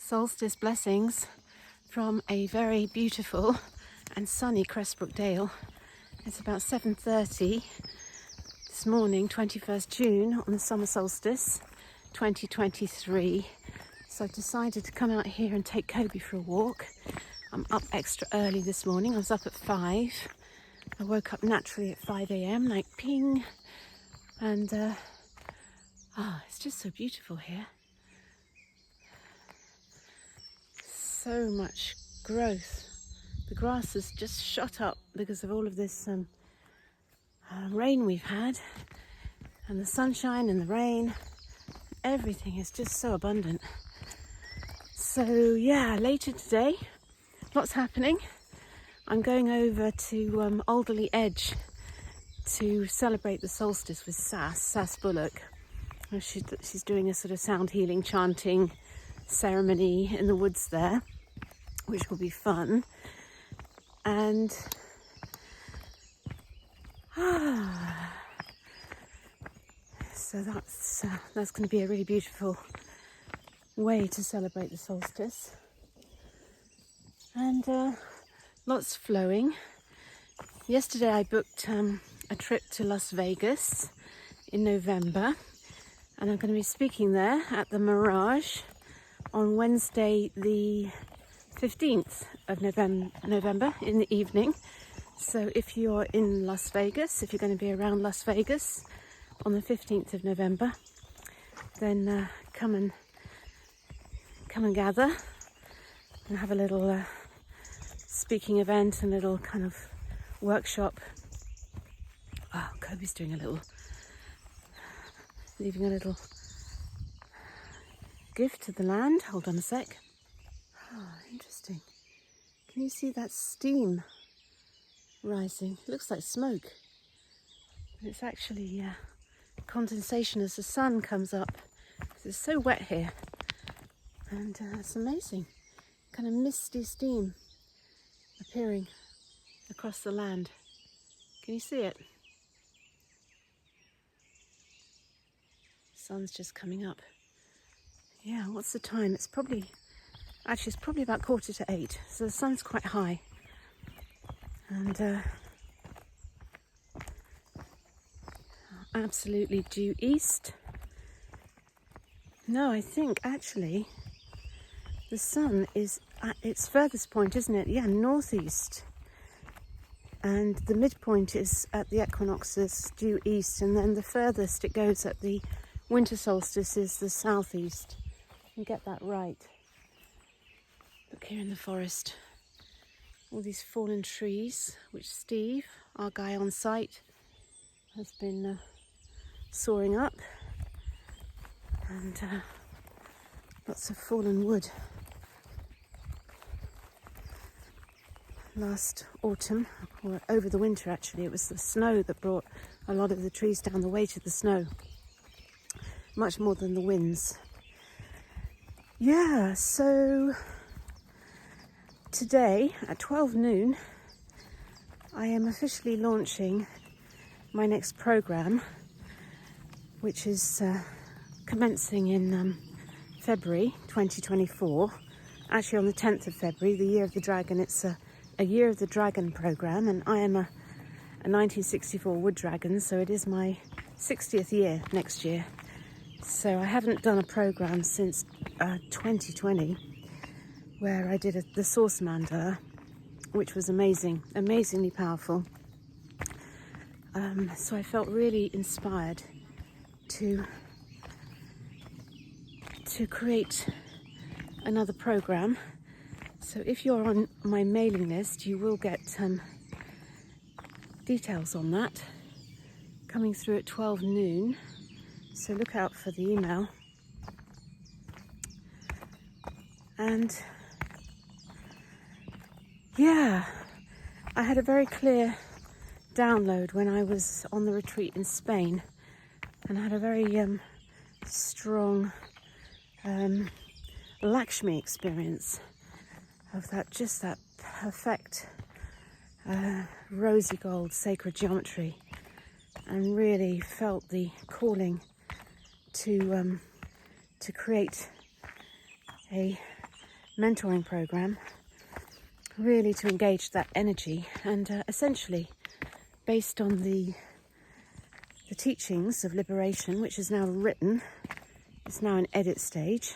Solstice blessings from a very beautiful and sunny Crestbrook Dale. It's about 7:30 this morning, 21st June, on the summer solstice 2023. So I've decided to come out here and take Kobe for a walk. I'm up extra early this morning. I was up at 5. I woke up naturally at 5 a.m, like ping. And it's just so beautiful here. So much growth. The grass has just shot up because of all of this rain we've had, and the sunshine and the rain. Everything is just so abundant. So yeah, later today, lots happening. I'm going over to Alderley Edge to celebrate the solstice with Sass Bullock. She's doing a sort of sound healing chanting ceremony in the woods there, which will be fun. And so that's going to be a really beautiful way to celebrate the solstice. And lots flowing. Yesterday I booked a trip to Las Vegas in November, and I'm going to be speaking there at the Mirage on Wednesday the 15th of November in the evening. So if you're in Las Vegas, if you're going to be around Las Vegas on the 15th of November, then come and gather and have a little speaking event and little kind of workshop. Oh, Kobe's doing leaving a little gift to the land. Hold on a sec. Oh, interesting. Can you see that steam rising? It looks like smoke. But it's actually condensation as the sun comes up. It's so wet here. And it's amazing. Kind of misty steam appearing across the land. Can you see it? Sun's just coming up. Yeah, what's the time? It's probably about 7:45, so the sun's quite high. And absolutely due east. No, I think actually the sun is at its furthest point, isn't it? Yeah, northeast. And the midpoint is at the equinoxes due east, and then the furthest it goes at the winter solstice is the southeast. You get that right. Look here in the forest, all these fallen trees, which Steve, our guy on site, has been sawing up, and lots of fallen wood. Last autumn, or over the winter actually, it was the snow that brought a lot of the trees down, the weight of the snow, much more than the winds. Yeah, so today at 12 noon, I am officially launching my next program, which is commencing in February 2024. Actually on the 10th of February, the Year of the Dragon. It's a Year of the Dragon program, and I am a 1964 wood dragon, so it is my 60th year next year. So I haven't done a program since 2020, where I did the Source Mandala, which was amazingly powerful. So I felt really inspired to create another program. So if you're on my mailing list, you will get details on that coming through at 12 noon. So look out for the email. And yeah, I had a very clear download when I was on the retreat in Spain, and I had a very strong Lakshmi experience of that perfect rosy gold sacred geometry, and really felt the calling to create a mentoring program, really to engage that energy, and essentially based on the teachings of liberation, which is now written. It's now in edit stage,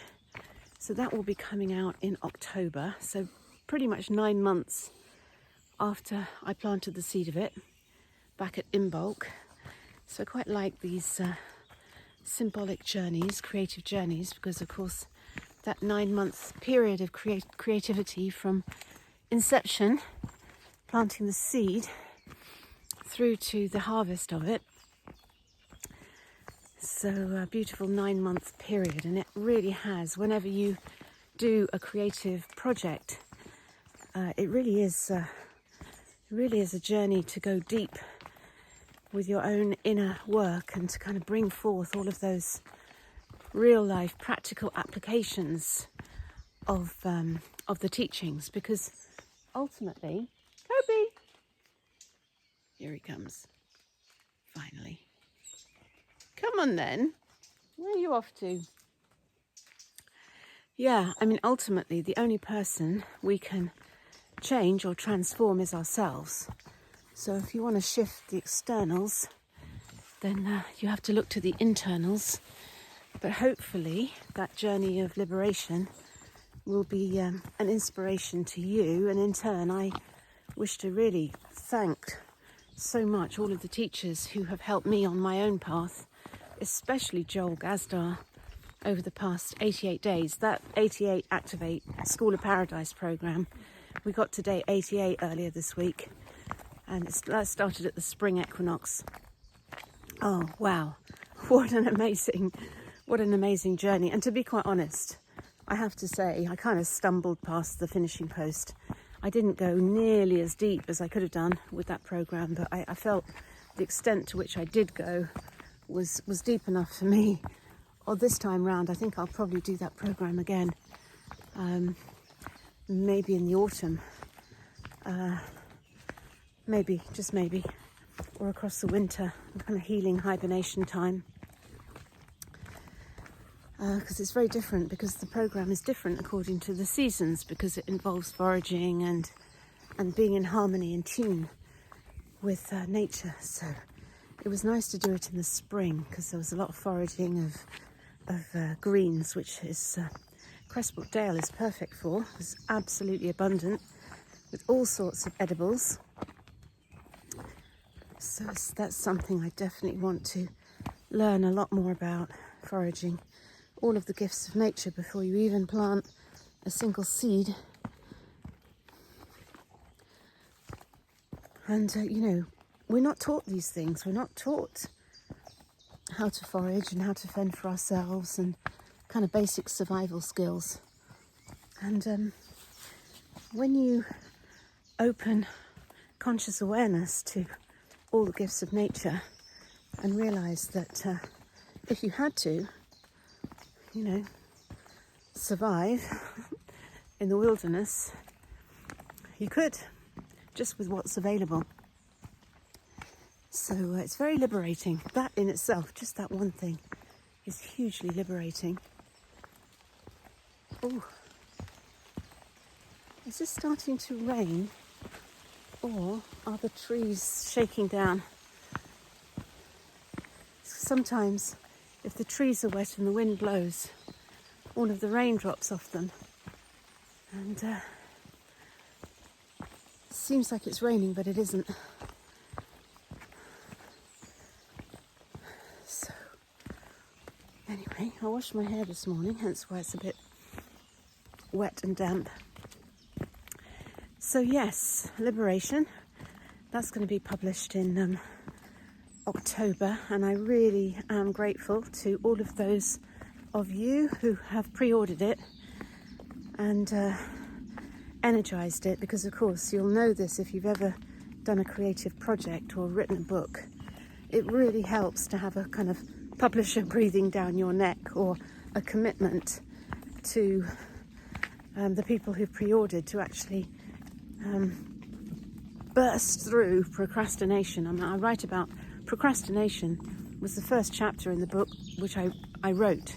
so that will be coming out in October, so pretty much 9 months after I planted the seed of it back at Imbolc. So I quite like these symbolic journeys, creative journeys, because of course that 9-month period of creativity from inception, planting the seed, through to the harvest of it. So a beautiful 9-month period, and it really has, whenever you do a creative project, it really is a journey to go deep with your own inner work and to kind of bring forth all of those real life practical applications of the teachings, because ultimately, Kobe, here he comes, finally. Come on then, where are you off to? Yeah, I mean, ultimately the only person we can change or transform is ourselves. So if you want to shift the externals, then you have to look to the internals. But hopefully that journey of liberation will be an inspiration to you. And in turn, I wish to really thank so much all of the teachers who have helped me on my own path, especially Joel Gazdar over the past 88 days. That 88 Activate School of Paradise program, we got to day 88 earlier this week, and that started at the spring equinox. Oh wow, what an amazing journey. And to be quite honest, I have to say I kind of stumbled past the finishing post. I didn't go nearly as deep as I could have done with that program, but I felt the extent to which I did go was deep enough for me. Or this time round, I think I'll probably do that program again, maybe in the autumn, just maybe, or across the winter, kind of healing hibernation time, because it's very different, because the program is different according to the seasons, because it involves foraging and being in harmony and tune with nature. So it was nice to do it in the spring, because there was a lot of foraging of greens, which is Cressbrook Dale is perfect for. It's absolutely abundant with all sorts of edibles. So that's something I definitely want to learn a lot more about, foraging, all of the gifts of nature before you even plant a single seed. And we're not taught these things. We're not taught how to forage and how to fend for ourselves and kind of basic survival skills. And when you open conscious awareness to all the gifts of nature and realise that if you had to, survive in the wilderness, you could, just with what's available. So it's very liberating. That in itself, just that one thing, is hugely liberating. Oh, is this starting to rain, or are the trees shaking down? Sometimes, if the trees are wet and the wind blows, all of the rain drops off them, and seems like it's raining, but it isn't. So, anyway, I washed my hair this morning, hence why it's a bit wet and damp. So yes, Liberation, that's going to be published in October, and I really am grateful to all of those of you who have pre-ordered it and energized it, because of course you'll know this if you've ever done a creative project or written a book. It really helps to have a kind of publisher breathing down your neck, or a commitment to the people who pre-ordered to actually burst through procrastination. I mean, I write about procrastination, was the first chapter in the book which I wrote,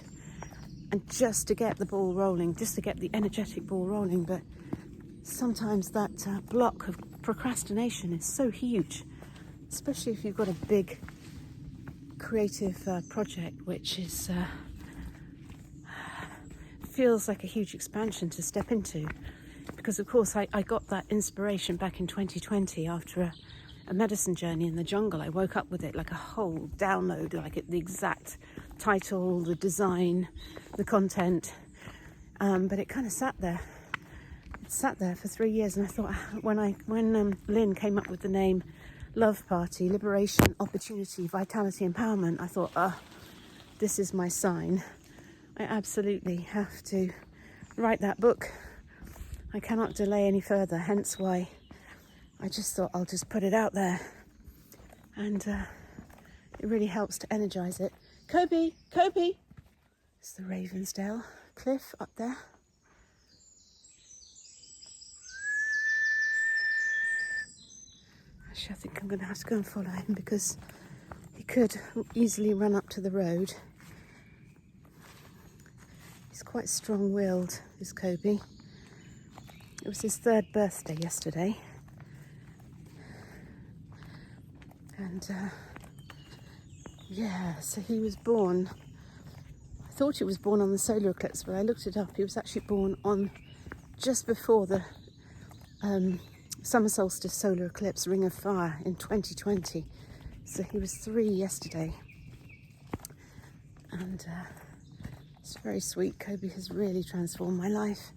and just to get the ball rolling, just to get the energetic ball rolling. But sometimes that block of procrastination is so huge, especially if you've got a big creative project which is feels like a huge expansion to step into. Because of course I got that inspiration back in 2020 after a medicine journey in the jungle. I woke up with it like a whole download, like the exact title, the design, the content, but it kind of sat there. It sat there for 3 years, and I thought when Lynn came up with the name Love Party, Liberation, Opportunity, Vitality, Empowerment, I thought, this is my sign. I absolutely have to write that book. I cannot delay any further, hence why I just thought I'll just put it out there. And it really helps to energize it. Kobe! It's the Ravensdale cliff up there. Actually, I think I'm going to have to go and follow him because he could easily run up to the road. He's quite strong-willed, this Kobe. It was his 3rd birthday yesterday. And so he was born, I thought he was born on the solar eclipse, but I looked it up. He was actually born on just before the summer solstice solar eclipse, Ring of Fire, in 2020. So he was 3 yesterday. And it's very sweet. Kobe has really transformed my life.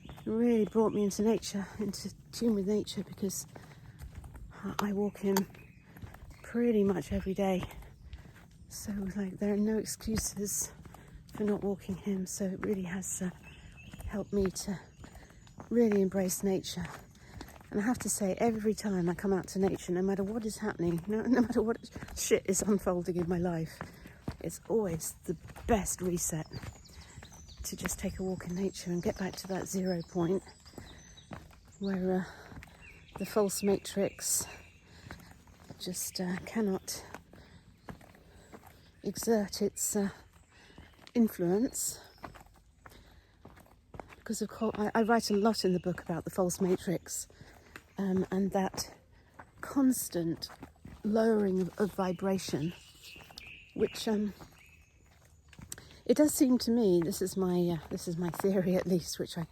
It really brought me into nature, into tune with nature, because I walk him pretty much every day. So like there are no excuses for not walking him. So it really has helped me to really embrace nature. And I have to say, every time I come out to nature, no matter what is happening, no matter what shit is unfolding in my life, it's always the best reset to just take a walk in nature and get back to that 0 point where the false matrix just cannot exert its influence. Because of course I write a lot in the book about the false matrix, and that constant lowering of vibration, which it does seem to me, this is my theory at least, which I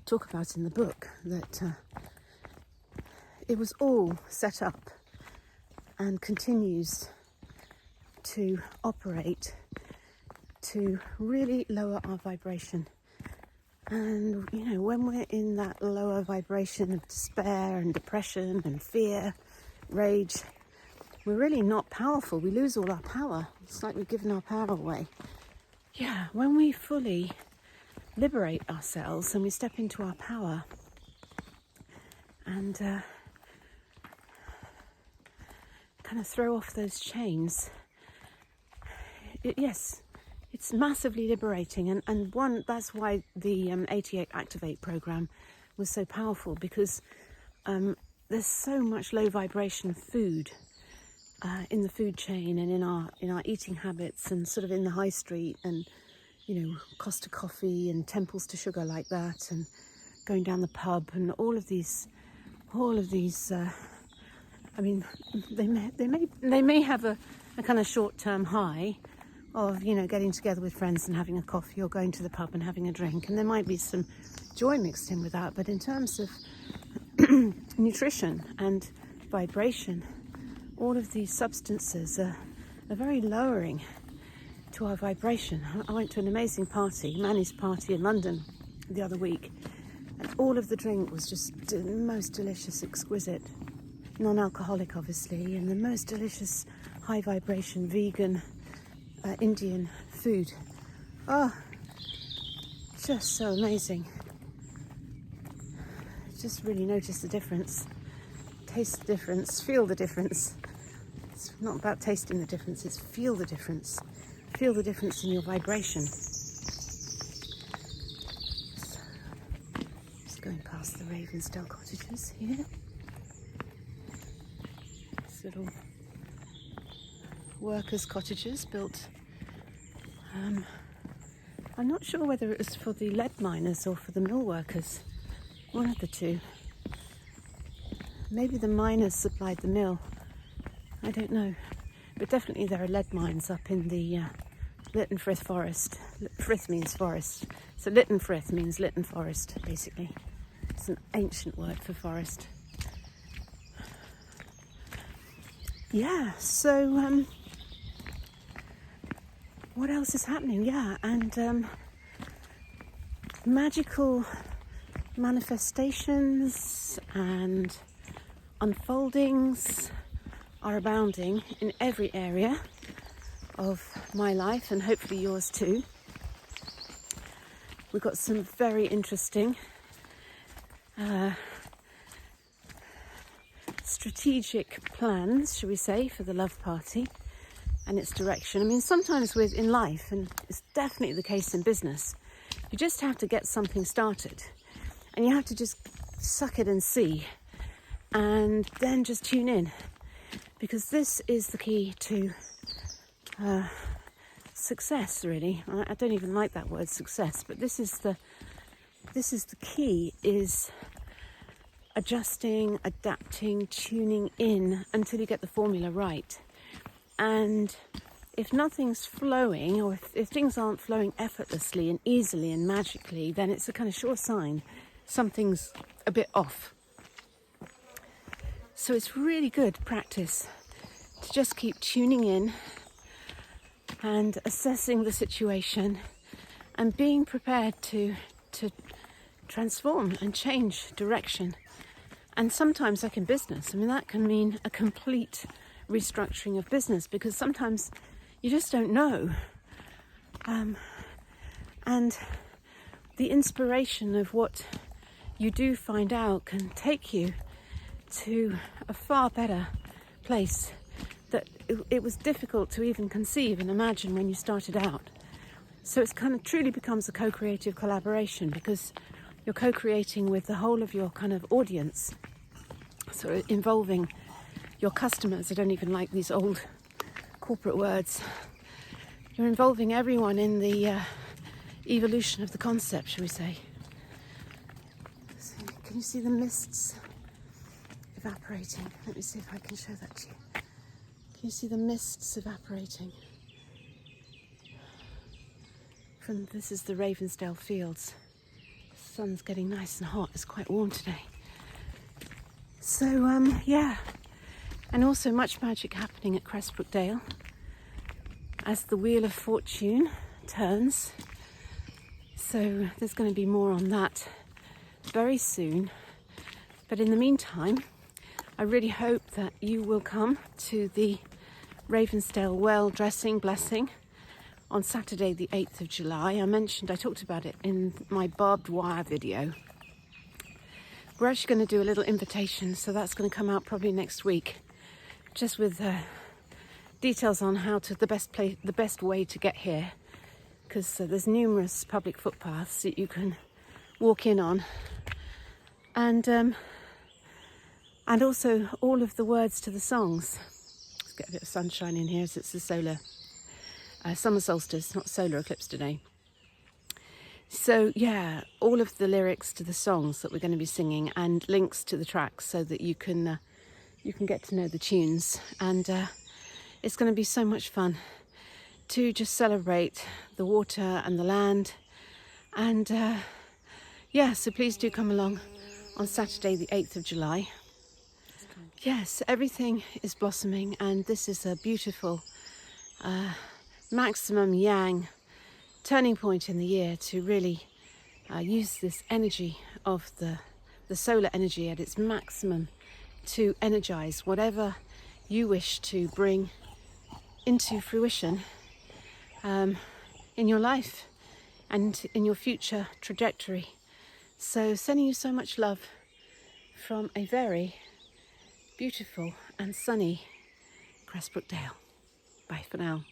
talk about in the book, that it was all set up and continues to operate to really lower our vibration. And, you know, when we're in that lower vibration of despair and depression and fear, rage, we're really not powerful. We lose all our power. It's like we've given our power away. Yeah, when we fully liberate ourselves and we step into our power and kind of throw off those chains, yes, it's massively liberating, and that's why the 88 Activate program was so powerful, because there's so much low vibration food in the food chain and in our eating habits, and sort of in the high street, and you know, Costa Coffee and Temples to Sugar like that, and going down the pub, and all of these. I mean, they may have a kind of short-term high of, you know, getting together with friends and having a coffee, or going to the pub and having a drink, and there might be some joy mixed in with that. But in terms of nutrition and vibration, all of these substances are very lowering to our vibration. I went to an amazing party, Manny's party in London the other week, and all of the drink was just the most delicious, exquisite, non-alcoholic obviously, and the most delicious high vibration vegan Indian food. Oh, just so amazing. Just really notice the difference, taste the difference, feel the difference. It's not about tasting the difference, it's feel the difference. Feel the difference in your vibration. So, just going past the Ravensdale cottages here. These little workers' cottages built I'm not sure whether it was for the lead miners or for the mill workers. One of the two. Maybe the miners supplied the mill. I don't know. But definitely there are lead mines up in the Lytton Frith forest. Frith means forest. So Lytton Frith means Lytton forest, basically. It's an ancient word for forest. Yeah, so what else is happening? Yeah, and magical manifestations and unfoldings are abounding in every area of my life, and hopefully yours too. We've got some very interesting strategic plans, shall we say, for the love party and its direction. I mean, sometimes in life, and it's definitely the case in business, you just have to get something started and you have to just suck it and see, and then just tune in, because this is the key to success, really. I don't even like that word success, but this is the key, is adjusting, adapting, tuning in until you get the formula right. And if nothing's flowing, or if things aren't flowing effortlessly and easily and magically, then it's a kind of sure sign something's a bit off. So it's really good practice to just keep tuning in and assessing the situation and being prepared to transform and change direction. And sometimes, like in business, I mean, that can mean a complete restructuring of business, because sometimes you just don't know. And the inspiration of what you do find out can take you to a far better place that it was difficult to even conceive and imagine when you started out. So it's kind of truly becomes a co-creative collaboration, because you're co-creating with the whole of your kind of audience. So involving your customers. I don't even like these old corporate words. You're involving everyone in the evolution of the concept, shall we say. So, can you see the mists evaporating? Let me see if I can show that to you. Can you see the mists evaporating? This is the Ravensdale Fields. The sun's getting nice and hot. It's quite warm today. So, yeah. And also much magic happening at Cressbrookdale as the Wheel of Fortune turns. So there's going to be more on that very soon. But in the meantime, I really hope that you will come to the Ravensdale Well Dressing Blessing on Saturday the 8th of July. I talked about it in my barbed wire video. We're actually going to do a little invitation, so that's going to come out probably next week, just with details on the best way to get here, because there's numerous public footpaths that you can walk in on, and also all of the words to the songs. Let's get a bit of sunshine in here as it's the summer solstice, not solar eclipse today. So yeah, all of the lyrics to the songs that we're going to be singing and links to the tracks, so that you can get to know the tunes. And it's going to be so much fun to just celebrate the water and the land. And yeah, so please do come along on Saturday the 8th of July. Yes, everything is blossoming, and this is a beautiful maximum yang turning point in the year to really use this energy of the solar energy at its maximum to energize whatever you wish to bring into fruition in your life and in your future trajectory. So sending you so much love from a very beautiful and sunny Cressbrookdale. Bye for now.